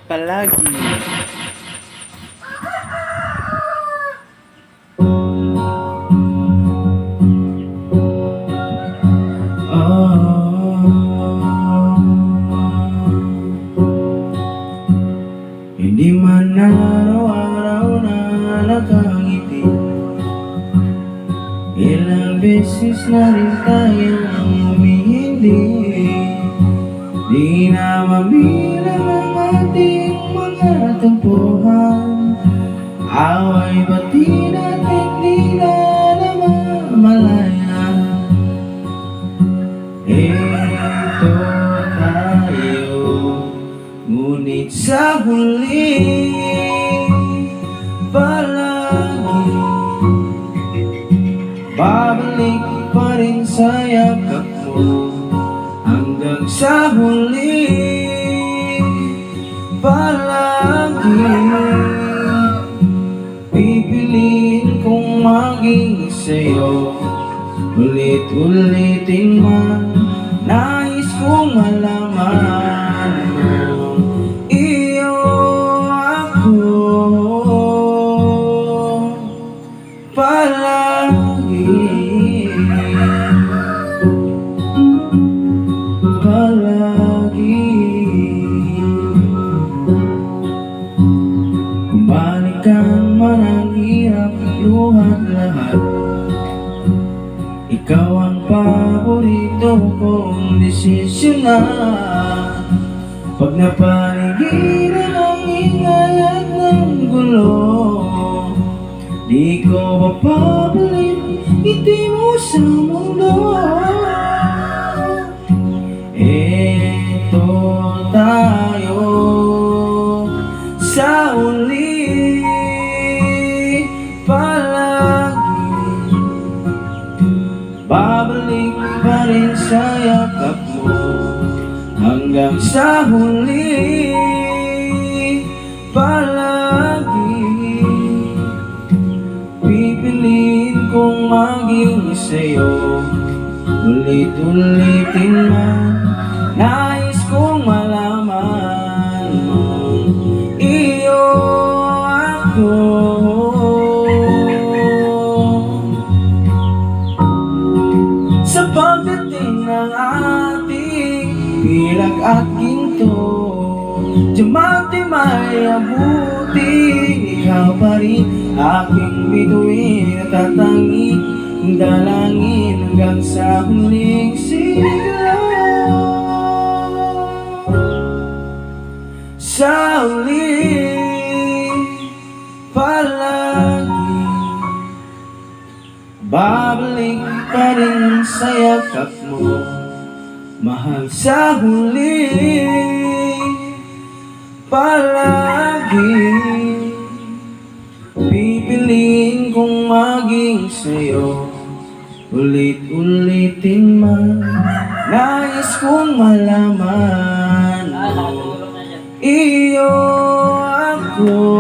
Palagi. Hindi man araw-araw na nakangiti, ilang beses na rin tayong humihindi. Di na mabilang ang ating mga tampuhan, away pati natin di na namamalayan. Ito tayo, ngunit sa huli palagi babalik pa rin sa yakap mo. Hanggang sa huli palagi pipiliin kong maging sa'yo. Ulit-ulitin man, nais kong malaman mo, iyo ako palagi. Palagi kung balikan man ang hirap, luhat lahat, ikaw ang paborito kong desisyon na. Pag napaligiran ang ingay at ng gulo, di ko mapabalik ngiti mo sa mundo. Ito tayo sa uli palagi, babalik pa rin sa yakap mo. Hanggang sa huli palagi pipiliin kong maging sa'yo. Ulit-ulitin man, nais kong malaman mo, iyo ako. Sa pagdating ng ating bilag at ginto, diamante may abuti, ikaw pa rin aking bituin at tatangi, dalangin hanggang sa huling sigaw. Sa huli palagi babalik pa rin sa yakap mo. Mahal sa huli palagi pipiliin kong maging sa'yo. Ulit-ulitin man, nais kong malaman mo, iyo ako.